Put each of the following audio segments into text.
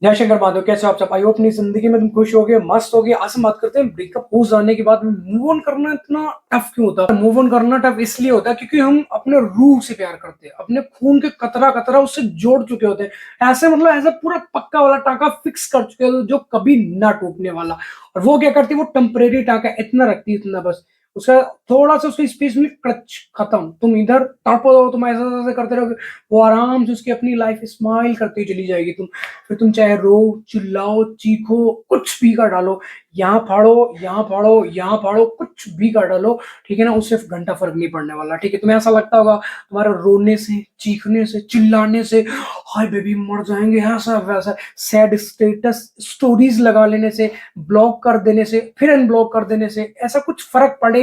जय शंकर महादेव, कैसे हो आप सब? आई होप अपनी जिंदगी में तुम खुश हो गए, मस्त हो गए। आज हम बात करते हैं ब्रेकअप हो जाने के बाद मूव ऑन करना इतना टफ क्यों होता है। मूव ऑन करना टफ इसलिए होता है क्योंकि हम अपने रूह से प्यार करते हैं, अपने खून के कतरा कतरा उससे जोड़ चुके होते हैं। ऐसे मतलब ऐसा पूरा पक्का वाला टांका फिक्स कर चुके हैं जो कभी ना टूटने वाला। और वो क्या करती है, वो टेम्परेरी टांका इतना रखती है, इतना बस उसका थोड़ा सा उसकी स्पेस में क्लच खत्म। तुम इधर तड़पो, तुम ऐसा ऐसा करते रहोगे, वो आराम से उसकी अपनी लाइफ स्माइल करती चली जाएगी। फिर तुम चाहे रो, चिल्लाओ, चीखो, कुछ भी कर डालो, यहाँ फाड़ो, यहाँ फाड़ो, यहाँ फाड़ो, कुछ भी कर डालो, ठीक है ना, उससे घंटा फर्क नहीं पड़ने वाला। ठीक है, तुम्हें ऐसा लगता होगा तुम्हारे रोने से, चीखने से, चिल्लाने से हाय बेबी मर जाएंगे, ऐसा वैसा, सैड स्टेटस स्टोरीज लगा लेने से, ब्लॉक कर देने से, फिर अनब्लॉक कर देने से ऐसा कुछ फर्क पड़ेगा?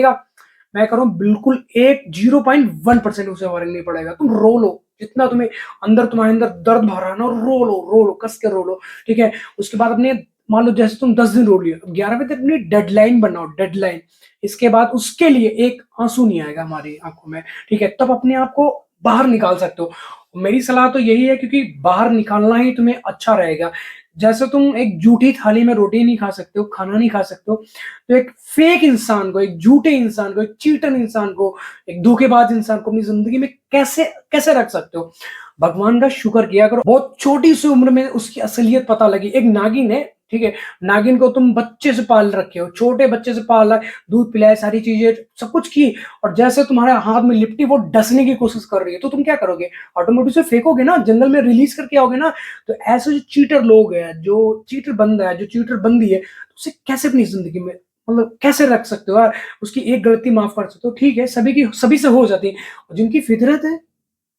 मैं कह रहा हूँ बिल्कुल एक 0.1% उसे फर्क नहीं पड़ेगा। तुम रो लो जितना तुम्हें अंदर, तुम्हारे अंदर दर्द भर रहा है ना, रो लो, कस के रो लो। ठीक है, उसके बाद अपने, मान लो जैसे तुम 10 दिन रो लिए, 11वें दिन अपनी डेडलाइन बनाओ, डेडलाइन। इसके बाद उसके लिए एक आंसू नहीं आएगा हमारी आंखों में, ठीक है, तब अपने आप को बाहर निकाल सकते हो। मेरी सलाह तो यही है, क्योंकि बाहर निकालना ही तुम्हें अच्छा रहेगा। जैसे तुम एक झूठी थाली में रोटी नहीं खा सकते हो, खाना नहीं खा सकते हो, तो एक फेक इंसान को, एक झूठे इंसान को, एक चीटर इंसान को, एक धोखेबाज इंसान को अपनी जिंदगी में कैसे कैसे रख सकते हो? भगवान का शुक्र किया करो, बहुत छोटी सी उम्र में उसकी असलियत पता लगी। एक नागिन है, ठीक है, नागिन को तुम बच्चे से पाल रखे हो, छोटे बच्चे से पाला, दूध पिलाया, सारी चीजें सब कुछ की, और जैसे तुम्हारे हाथ में लिपटी वो डसने की कोशिश कर रही है, तो तुम क्या करोगे? ऑटोमेटिक से फेंकोगे ना, जंगल में रिलीज करके आओगे ना। तो ऐसे जो चीटर लोग हैं, जो चीटर बंदा है, जो चीटर बंदी है, तो उसे कैसे अपनी जिंदगी में, मतलब कैसे रख सकते हो यार? उसकी एक गलती माफ कर सकते हो, ठीक है, सभी की सभी से हो जाती है। और जिनकी फितरत है,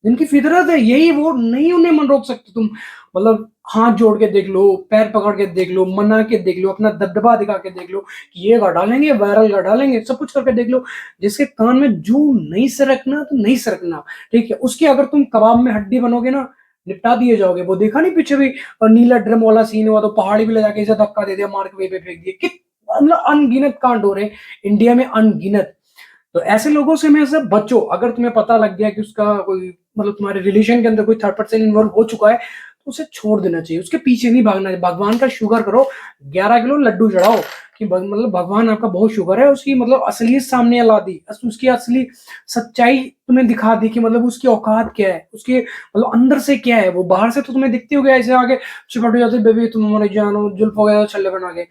जिनकी फितरत है यही, वो नहीं, उन्हें मन रोक सकते तुम। मतलब हाथ जोड़ के देख लो, पैर पकड़ के देख लो, मना के देख लो, अपना दबदबा दिखा के देख लो कि ये कर डालेंगे, वायरल कर डालेंगे, सब कुछ करके देख लो। जिसके कान में जू नहीं सरकना तो नहीं सरकना, ठीक है, उसकी अगर तुम कबाब में हड्डी बनोगे ना, निपटा दिए जाओगे। वो देखा नहीं पीछे भी नीला ड्रम वाला सीन हुआ, तो पहाड़ी भी ले जाके ऐसा धक्का दे दिया, मार के वहीं पे फेंक दिए। कि मतलब अनगिनत कांड हो रहे हैं इंडिया में, अनगिनत। तो ऐसे लोगों से हमेशा बचो। अगर तुम्हें पता लग गया कि उसका कोई, मतलब तुम्हारे रिलेशन के अंदर कोई थर्ड पर्सन इन्वॉल्व हो चुका है, तो उसे छोड़ देना चाहिए, उसके पीछे नहीं भागना चाहिए। भगवान का शुक्र करो, 11 किलो लड्डू चढ़ाओ कि मतलब भगवान आपका बहुत शुक्र है, उसकी मतलब असलियत सामने ला दी, उसकी असली सच्चाई तुम्हें दिखा दी कि मतलब उसकी औकात क्या है, उसके मतलब अंदर से क्या है। वो बाहर से तो तुम्हें दिखती होगी ऐसे आगे चिपट जाते, बेबी तुम हमारे जानो, जुल्फ वगैरह छल्ले बना के,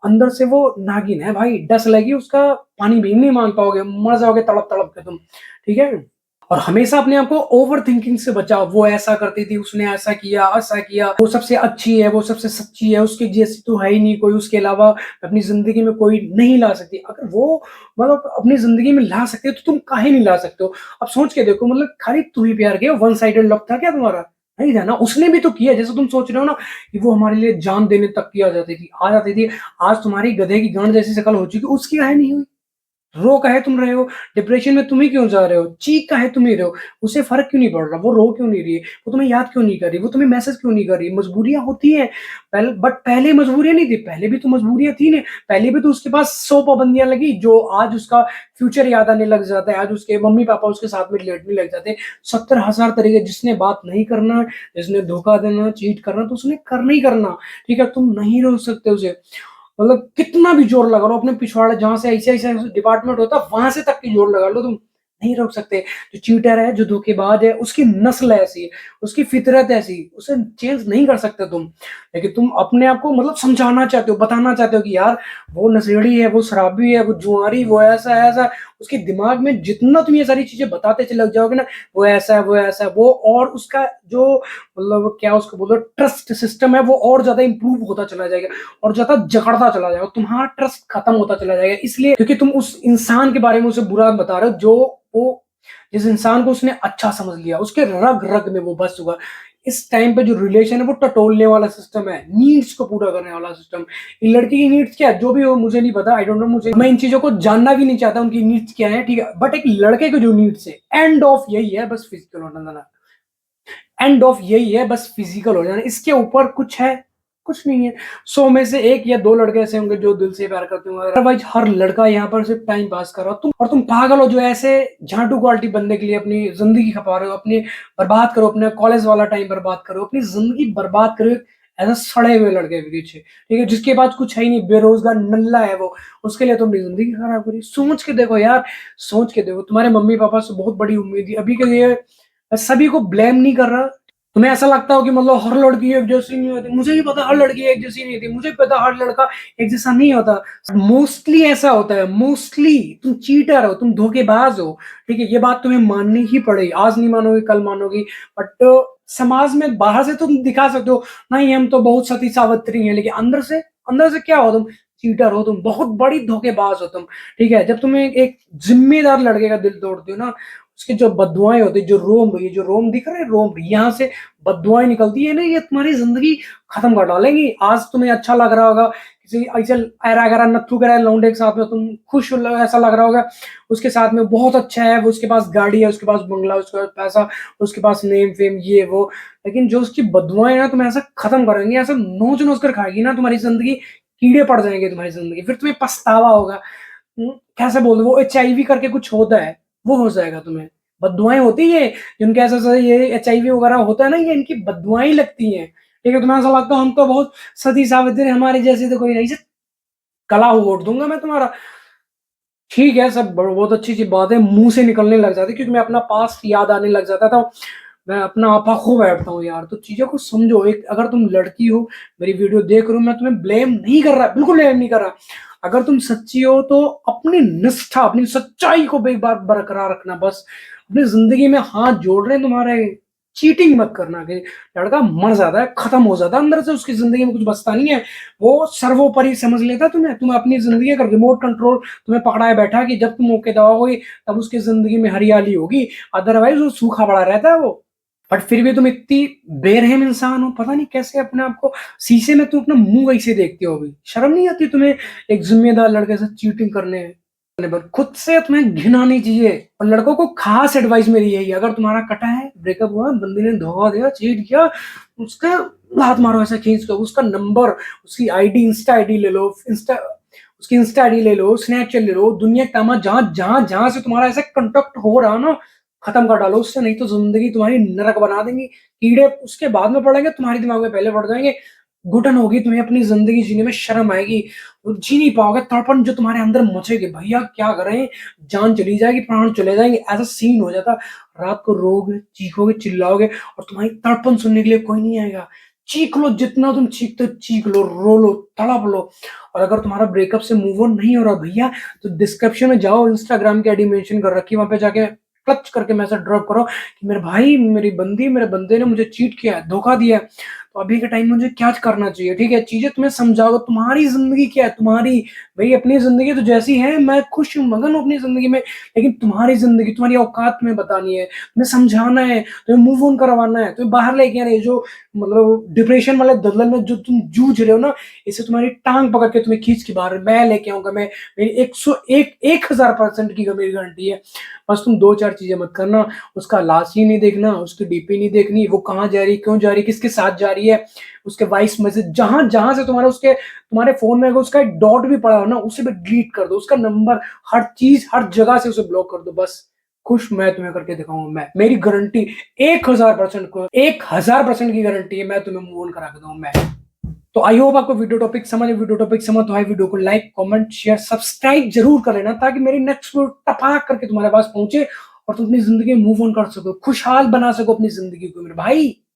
अंदर से वो नागिन है भाई, डस लगी उसका, पानी भी नहीं मांग पाओगे, मर जाओगे तड़प तड़प के तुम। ठीक है, और हमेशा अपने आप को ओवर थिंकिंग से बचाओ। वो ऐसा करती थी, उसने ऐसा किया, ऐसा किया, वो सबसे अच्छी है, वो सबसे सच्ची है, उसके जैसी तो है ही नहीं कोई, उसके अलावा अपनी जिंदगी में कोई नहीं ला सकती। अगर वो मतलब अपनी जिंदगी में ला सकते हो, तो तुम काहे नहीं ला सकते हो? अब सोच के देखो, मतलब खाली तू ही प्यार किया, वन साइडेड लव था क्या तुम्हारा? नहीं था ना, उसने भी तो किया। जैसे तुम सोच रहे हो ना कि वो हमारे लिए जान देने तक की आ जाती थी। आज तुम्हारी गधे की गांड जैसी शक्ल हो चुकी, उसकी काहे नहीं हुई? रो काहे तुम रहे हो? डिप्रेशन में तुम ही क्यों जा रहे हो? चीख काहे तुम ही रहे हो? उसे फर्क क्यों नहीं पड़ रहा? वो रो क्यों नहीं रही है? वो तुम्हें याद क्यों नहीं कर रही? वो तुम्हें मैसेज क्यों नहीं कर रही? मजबूरियां होती हैं, पहले, बट पहले मजबूरियां नहीं थी। पहले भी तो मजबूरियां थी ना। पहले भी तो उसके पास 100 पाबंदियां लगी, जो आज उसका फ्यूचर याद आने लग जाता है, आज उसके मम्मी पापा उसके साथ में लेटने लग जाते हैं। 70,000 तरीके, जिसने बात नहीं करना, जिसने धोखा देना, चीट करना, तो उसने करना ही करना। ठीक है, तुम नहीं रोक सकते उसे। मतलब कितना भी जोर लगा लो अपने पिछवाड़े, जहां से ऐसे ऐसे डिपार्टमेंट होता है वहां से तक की जोर लगा लो, तुम नहीं रोक सकते। जो चीटर है, जो धोखेबाज है, उसकी नस्ल ऐसी है, उसकी फितरत ऐसी, उसे चेंज नहीं कर सकते तुम। लेकिन तुम अपने आप को मतलब समझाना चाहते हो, बताना चाहते हो कि यार वो नशेड़ी है, वो शराबी है, वो जुआरी, वो ऐसा है, ऐसा। उसके दिमाग में जितना तुम ये सारी चीजें बताते चले जाओगे ना, वो ऐसा है, वो ऐसा है, वो, और उसका जो मतलब क्या उसको बोलो, ट्रस्ट सिस्टम है, वो और ज्यादा इंप्रूव होता चला जाएगा, और ज्यादा जकड़ता चला जाएगा, तुम्हारा ट्रस्ट खत्म होता चला जाएगा। इसलिए क्योंकि तुम उस इंसान के बारे में उसे बुरा बता रहे हो, जो वो, जिस इंसान को उसने अच्छा समझ लिया, उसके रग रग में वो बस हुआ। इस टाइम पे जो रिलेशन है वो टटोलने वाला सिस्टम है, नीड्स को पूरा करने वाला सिस्टम। ये लड़की की नीड्स क्या है, जो भी हो मुझे नहीं पता, आई डोंट नो, मुझे, मैं इन चीजों को जानना भी नहीं चाहता उनकी नीड्स क्या है, ठीक है, बट एक लड़के को जो नीड्स है, एंड ऑफ यही है, बस फिजिकल होना जाना, एंड ऑफ यही है, बस फिजिकल हो जाना, इसके ऊपर कुछ है? कुछ नहीं है। 100 में से एक या दो लड़के ऐसे होंगे जो दिल से प्यार करते होंगे, अदरवाइज हर लड़का यहाँ पर सिर्फ टाइम पास कर रहा हो तुम। और तुम पागल हो जो ऐसे झांटू क्वालिटी बनने के लिए अपनी जिंदगी खपा रहे हो, अपनी बर्बाद करो, अपने कॉलेज वाला टाइम बर्बाद करो, अपनी जिंदगी बर्बाद करो ऐसा सड़े हुए लड़के के पीछे, ठीक है, जिसके पास कुछ है ही नहीं, बेरोजगार नल्ला है वो, उसके लिए तुम अपनी जिंदगी खराब करी। सोच के देखो यार, सोच के देखो, तुम्हारे मम्मी पापा से बहुत बड़ी उम्मीद थी अभी के लिए। मैं सभी को ब्लेम नहीं कर रहा। तुम्हें ऐसा लगता हो कि मतलब हर लड़की एक जैसी नहीं होती, मुझे भी पता हर लड़की एक जैसी नहीं होती, मुझे भी पता हर लड़का एक जैसा नहीं होता। मोस्टली ऐसा होता है, मोस्टली तुम चीटर हो, तुम धोखेबाज हो, ठीक है, ये बात तुम्हें माननी ही पड़ेगी। आज नहीं मानोगे कल मानोगी, बट समाज में बाहर से तुम दिखा सकते हो नहीं हम तो बहुत सती सावित्री हैं, लेकिन अंदर से क्या हो तुम? चीटर हो तुम, बहुत बड़ी धोखेबाज हो तुम, ठीक है। जब तुम्हें एक जिम्मेदार लड़के का दिल तोड़ते हो ना, उसकी जो बददुआएं होती है, ये जो रोम दिख रहे हैं, रोम यहाँ से बददुआएं निकलती है ना, ये तुम्हारी जिंदगी खत्म कर डालेंगी। आज तुम्हें अच्छा लग रहा होगा किसी ऐसे ऐरा गैरा नत्थु गैरा लौंडे के साथ में, तुम खुश ऐसा लग रहा होगा, उसके साथ में बहुत अच्छा है वो, उसके पास गाड़ी है, उसके पास बंगला, उसके पास पैसा, उसके पास नेम फेम ये वो, लेकिन जो उसकी बददुआएं ना तुम्हें ऐसा खत्म करेंगे, ऐसा नोच नोच कर खाएगी ना तुम्हारी जिंदगी, कीड़े पड़ जाएंगे तुम्हारी जिंदगी, फिर तुम्हें पछतावा होगा। कैसे बोल वो HIV करके कुछ होता है, वो हो जाएगा तुम्हें। बददुआएं होती है जिनके ऐसा ऐसा ये HIV वगैरह होता है ना, ये इनकी बददुआएं लगती हैं, ठीक है। तुम्हें ऐसा लगता है हम तो बहुत सती सावित्री, हमारे जैसी तो कोई नहीं, से कला वोट दूंगा मैं तुम्हारा। ठीक है, सब बहुत अच्छी सी बात है, मुंह से निकलने लग जाती, क्योंकि मैं अपना पास्ट याद आने लग जाता था, मैं अपना आपा खो बैठता हूँ यार। तो चीजों को समझो, एक अगर तुम लड़की हो, मेरी वीडियो देख रहे हो, मैं तुम्हें ब्लेम नहीं कर रहा, बिल्कुल ब्लेम नहीं कर रहा। अगर तुम सच्ची हो तो अपनी निष्ठा, अपनी सच्चाई को एक बार बरकरार रखना, बस अपनी जिंदगी में हाथ जोड़ रहे हैं तुम्हारे। चीटिंग मत करना कि लड़का मर जाता है, खत्म हो जाता है अंदर से, उसकी जिंदगी में कुछ बचता नहीं है, वो सर्वोपरि समझ लेता तुम अपनी जिंदगी का रिमोट कंट्रोल तुम्हें पकड़ाए बैठा कि जब तुम मौके दबाओगे तब उसकी जिंदगी में हरियाली होगी, अदरवाइज वो सूखा पड़ा रहता है वो। बट फिर भी तुम इतनी बेरहम इंसान हो, पता नहीं कैसे अपने आप को शीशे में तुम अपना मुंह कैसे देखते हो, अभी शर्म नहीं आती तुम्हें एक जिम्मेदार लड़के से चीटिंग करने पर? खुद से तुम्हें घिन आनी चाहिए। और लड़कों को खास एडवाइस मेरी यही है, अगर तुम्हारा कटा है, ब्रेकअप हुआ, बंदे ने धोखा दिया, चीट किया, उसका लात मारो ऐसा खींच कर, उसका नंबर, उसकी आईडी, इंस्टा आईडी ले लो, उसकी इंस्टा आईडी ले लो, स्नैपचैट ले लो, दुनिया का जहां जहां जहां से तुम्हारा ऐसा कंटेक्ट हो रहा ना, खत्म कर डालो उससे, नहीं तो जिंदगी तुम्हारी नरक बना देंगी। कीड़े उसके बाद में पड़ेंगे, तुम्हारे दिमाग में पहले पड़ जाएंगे, घुटन होगी, तुम्हें अपनी जिंदगी जीने में शर्म आएगी, वो जी नहीं पाओगे, तड़पन जो तुम्हारे अंदर मचेगी, भैया क्या करें, जान चली जाएगी, प्राण चले जाएंगे, ऐसा सीन हो जाता। रात को रोगे, चीखोगे, चिल्लाओगे, और तुम्हारी तड़पन सुनने के लिए कोई नहीं आएगा। चीख लो, जितना तुम चीखते हो चीख लो, रो लो, तड़प लो। और अगर तुम्हारा ब्रेकअप से मूव ऑन नहीं हो रहा भैया, तो डिस्क्रिप्शन में जाओ, इंस्टाग्राम की आईडी मेंशन कर रखी, वहां पे जाके क्लच करके मैसेज ड्रॉप करो कि मेरे भाई, मेरी बंदी, मेरे बंदे ने मुझे चीट किया है, धोखा दिया है, तो अभी के टाइम में मुझे क्या करना चाहिए, ठीक है। चीजें तुम्हें समझाओ, तुम्हारी जिंदगी क्या है, तुम्हारी भाई अपनी जिंदगी तो जैसी है, मैं खुश हूँ, मगन हूँ अपनी जिंदगी में, लेकिन तुम्हारी जिंदगी, तुम्हारी औकात तुम्हें बतानी है, तुम्हें समझाना है, तुम्हें मूव ऑन करवाना है, तुम्हें बाहर लेके आना है। जो मतलब डिप्रेशन वाले दलदल में जो तुम जूझ रहे हो ना, इसे तुम्हारी टांग पकड़ के तुम्हें खींच के बाहर मैं लेके आऊंगा, मैं, मेरी 101,000% की मेरी गारंटी है। बस तुम दो चार चीजें मत करना, उसका लाश ही नहीं देखना, उसकी डीपी नहीं देखनी, वो कहाँ जा रही, क्यों जा रही, किसके साथ जा रही है, उसके वॉइस मैसेज जहां जहां से तुम्हारे उसके तुम्हारे फोन में अगर उसका एक डॉट भी पड़ा हो ना, उसे भी डिलीट कर दो, उसका नंबर, हर चीज, हर जगह से उसे ब्लॉक कर दो, बस। खुश मैं तुम्हें करके दिखाऊंगा, मैं, मेरी गारंटी 1,000% को 1,000% की गारंटी है, मैं तुम्हें मूव ऑन करा के दूंगा मैं। तो आई होप आपको वीडियो टॉपिक समझ तो आए, वीडियो को लाइक, कमेंट, शेयर, सब्सक्राइब जरूर कर लेना, ताकि मेरी नेक्स्ट वीडियो टपाक करके तुम्हारे पास पहुंचे और तुम अपनी जिंदगी में मूव ऑन कर सको, खुशहाल बना सको अपनी जिंदगी को मेरे भाई।